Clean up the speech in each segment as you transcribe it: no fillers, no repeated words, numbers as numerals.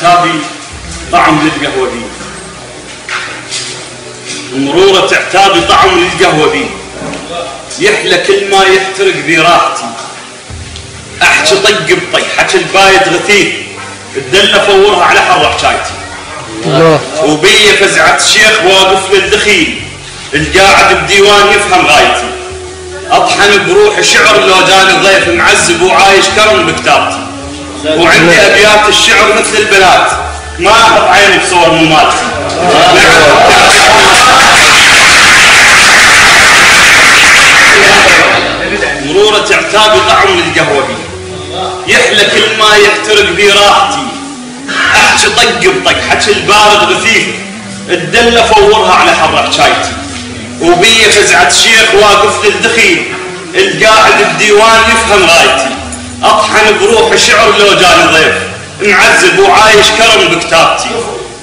تعتابي طعم للقهوة بي، ومرورة تعتابي طعم للقهوة بي، يحلى كل ما يحترق ذي راحتي، احكي طق بطي حكي البايد غثيث، الدلة فورها على حر حكايتي، وبي فزعة الشيخ واقف للدخيل، القاعد بديوان يفهم غايتي، اطحن بروح شعر لو جاني ضيف معزب وعايش كرم بكتابتي، وعندي ابيات الشعر مثل البنات ما احط عيني بصور مو مالتي. مرورة تعتابي طعم للقهوة بي، يحلى كل ما يحترق بي راحتي، احكي طق بطق حكي البارد غثيث، الدلة فورها على حر حكايتي، وبي فزعة شيخ واقف للدخيل، القاعد بديوان يفهم غايتي، اطحن بروح شعر لو جاني ضيف معزب وعايش كرم بكتابتي،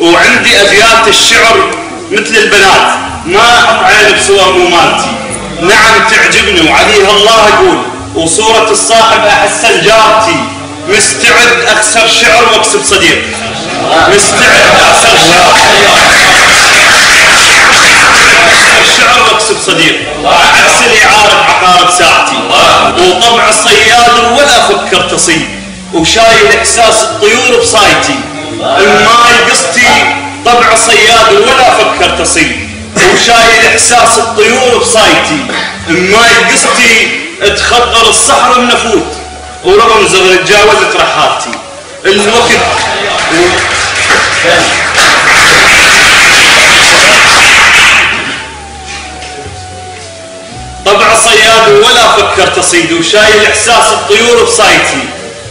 وعندي ابيات الشعر مثل البنات ما احط عيني بصور مو مالتي. نعم تعجبني وعليها الله اقول، وصورة الصاحب احسن جارتي، مستعد اخسر شعر واكسب صديق، مستعد اخسر شعر واكسب صديق، عكس اللي عارف عقارب ساعتي، وطبع الصياد ولا فكر تصيد، وشايل احساس الطيور بصايتي، الماي قصتي طبع صياد ولا فكر تصيد، وشايل احساس الطيور بصايتي، الماي قصتي تخطر الصحر النفوت، ورغم زغر تجاوزت رحالتي الوقت. طبع صياد ولا فكر تصيد، وشايل احساس الطيور بصايتي،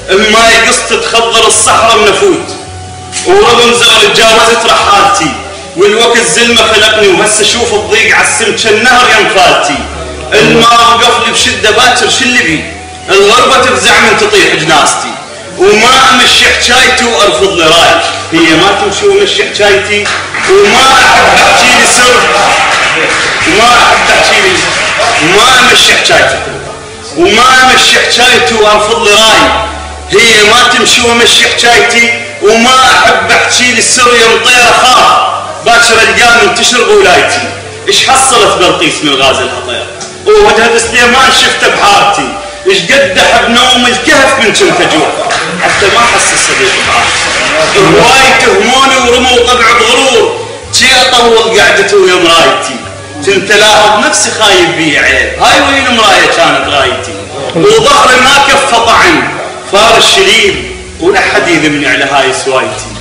الماي قصتي تخضر الصحر النفوت، ورغم زغر تجاوزت رحالتي، والوقت زلمة خلقني وهسه شوف الضيق عالسم كالنهر ينفالتي، الماء وقف لي بشدة باكر شلي بي، الغربة تفزع من تطيح جناستي، وما امشي حكايتي وارفض لي راي، هي ما تمشي ومشي حكايتي، وما احب احكي لي سر، وما احب احكي لي ما امشي حكايتي، وما امشي حكايتي وارفض لي راي، هي ما تمشي ومشي حكايتي، وما احب احكي لي السر يمطير اخاف باكر القاه منتشر بولايتي، ايش حصلت بلقيس من غازي الهطير، ووجهة سليمان شفته بحارتي، ايش قد احب نوم الكهف من كنت اجوع، حتى ما احس الصديق بعارتي، هواي تهموني ورموا طبع بغرور، شي اطول قعدتي ويا مرايتي، كنت الاحظ نفسي خايب بي عيب، هاي وين مرايه كانت غايتي، وظهري ما كفى طعن، فار الشليل ولا حد يذمني على هاي سوايتي.